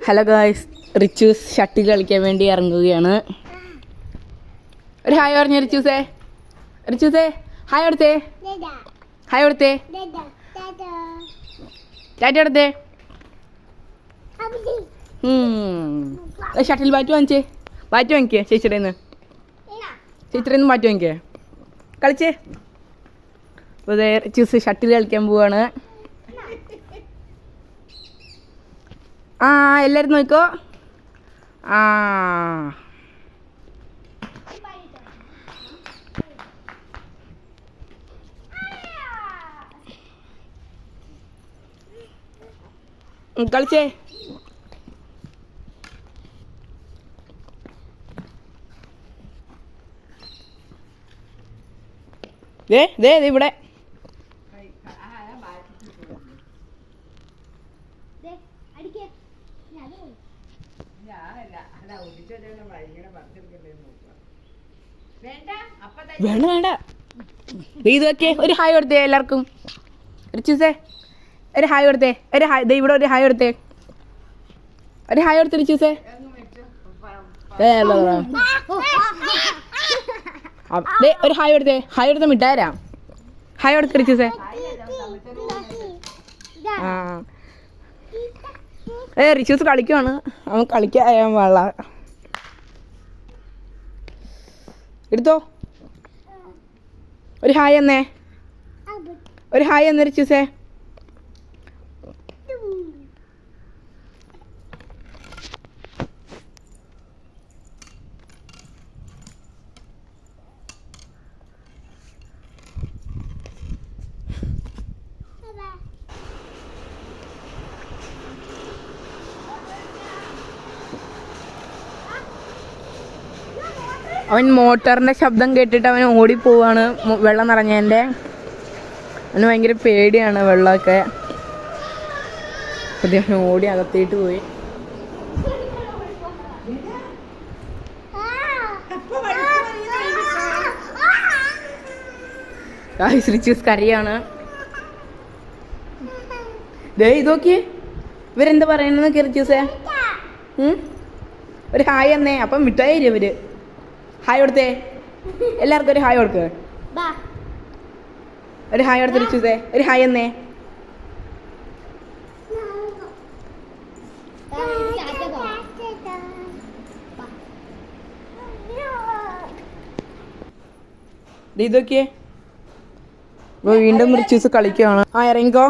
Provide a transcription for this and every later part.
Hello guys, Richu's shuttle കളിക്കാൻ വേണ്ടി ഇറങ്ങുകയാണ്. ഒരു ഹായ് പറഞ്ഞ റിച്ചൂസേ ഹായ് കൊടുത്തേ, ഹായ് കൊടുത്തേ, ടാറ്റ കൊടുത്തേ. ഷട്ടിൽ ബാറ്റ് വാങ്ങിക്കേ ചേച്ചിയുടെ ബാറ്റ് വാങ്ങിക്കേ, കളിച്ചേ. അപ്പോൾ ഇതേ റിച്ചൂസ് ഷട്ടിൽ കളിക്കാൻ പോവാണ്. എല്ലാവരും നോക്കോ. കളിച്ചേ. ഇവിടെ വേണ്ട ഇത് നോക്കിയേ. ഒരു ഹായ് കൊടുത്തേ എല്ലാവർക്കും. റിച്ചൂസേ ഒരു ഹായ് കൊടുത്തേ. ഇവിടെ ഒരു ഹായ് കൊടുത്തേ. റിച്ചൂസേ. ഒരു ഹായ് കൊടുത്തേ. ഹായ് കൊടുത്ത മിഠായിരാ. ഹായ് കൊടുത്ത റിച്ചൂസേ. റിച്ചൂസ് കളിക്കുവാണ്. അവൻ കളിക്കാൻ പാടില്ല. എടുത്തോ. ഒരു ഹായ് എന്നേ റിച്ചൂസേ. അവൻ മോട്ടറിൻ്റെ ശബ്ദം കേട്ടിട്ട് അവൻ ഓടിപ്പോവാണ്. വെള്ളം നിറഞ്ഞതിൻ്റെ അവന് ഭയങ്കര പേടിയാണ് വെള്ളമൊക്കെ. അദ്ദേഹം ഓടി അകത്തേട്ട് പോയി. റിച്ചൂസ് കരയാണ്. ഇതൊക്കെ ഇവരെന്താ പറയണെന്നൊക്കെ റിച്ചൂസേ. ഒരു ഹായ് എന്നേ. അപ്പം മിഠായി തരും ഇവര്. ഹായ് കൊടുത്തേ എല്ലാവർക്കും. ഒരു ഹായ് കൊടുക്ക്. ഒരു ഹായ് കൊടുത്ത് റിച്ചൂസേ. ഒരു ഹായ് എന്നേ. ഇതൊക്കെ വീണ്ടും റിച്ചൂസ് കളിക്കുകയാണ്. ഇറങ്ങിക്കോ.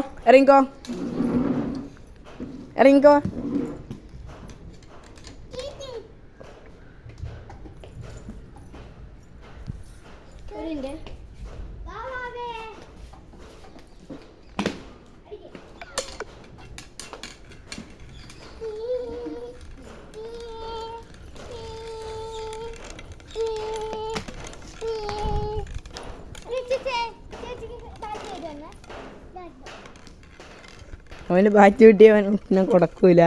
അവന് ബാറ്റ് കിട്ടിയ അവൻ പിന്നെ കൊടുക്കൂല.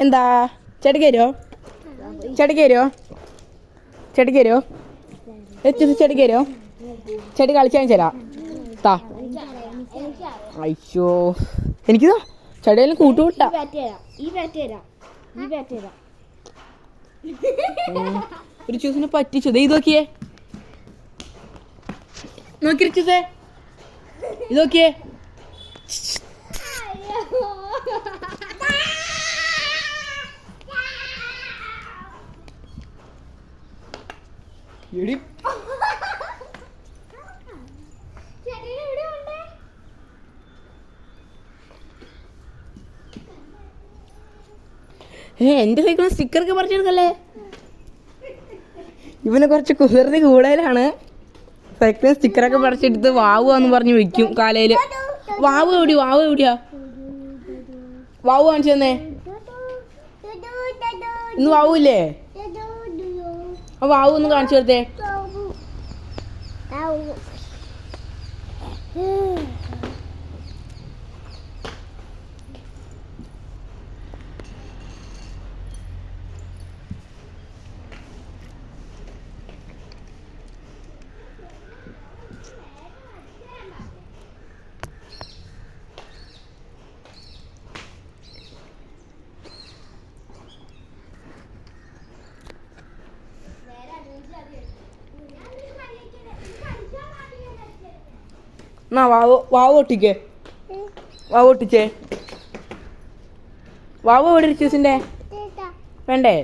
എന്താ ചെടിക്ക് വരുമോ? ചെടി കളിച്ചാൽ തരാം. അയ്യോ എനിക്കിതാ ചെടിയെല്ലാം കൂട്ടുകൂട്ടാ. ഒരു ചൂസിനെ പറ്റിച്ചു. ഇത് നോക്കിയേ. റിച്ചൂസേ ഇത് നോക്കിയേ. എന്റെ സൈക്കിളിൽ സ്റ്റിക്കറൊക്കെ പറിച്ചെടുക്കല്ലേ. ഇവന് കുറച്ച് കുസൃതി കൂടുതലാണ്. സൈക്കിളിൽ സ്റ്റിക്കറൊക്കെ പറിച്ചെടുത്ത് വാവുന്ന് പറഞ്ഞ് വെക്കും കാലയില്. വാവ് എവിടെയാ? വാവ് കാണിച്ചു തന്നേ. ഇന്ന് വാവൂല്ലേ? വാവു ഒന്ന് കാണിച്ചു കൊടുത്തേ. എന്നാ വാവ് ഒട്ടിക്കേ. വാവ് ഒട്ടിച്ചേ. വാവ് എവിടെ റിച്ചൂസിൻ്റെ വേണ്ടേ?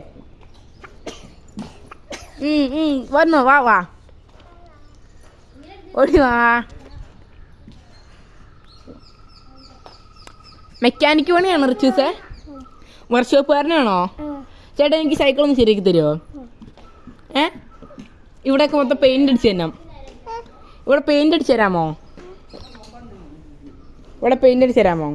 വന്നോ വാ ഓടി വാ. മെക്കാനിക്ക് പണിയാണോ റിച്ചൂസേ? വർക്ക്ഷോപ്പുകാരനാണോ? ചേട്ടാ എനിക്ക് സൈക്കിൾ ഒന്ന് ശരിയാക്കി തരുമോ? ഇവിടെയൊക്കെ മൊത്തം പെയിൻ്റ് അടിച്ച് തരാം. ഇവിടെ പെയിൻ്റ് അടിച്ച് തരാമോ?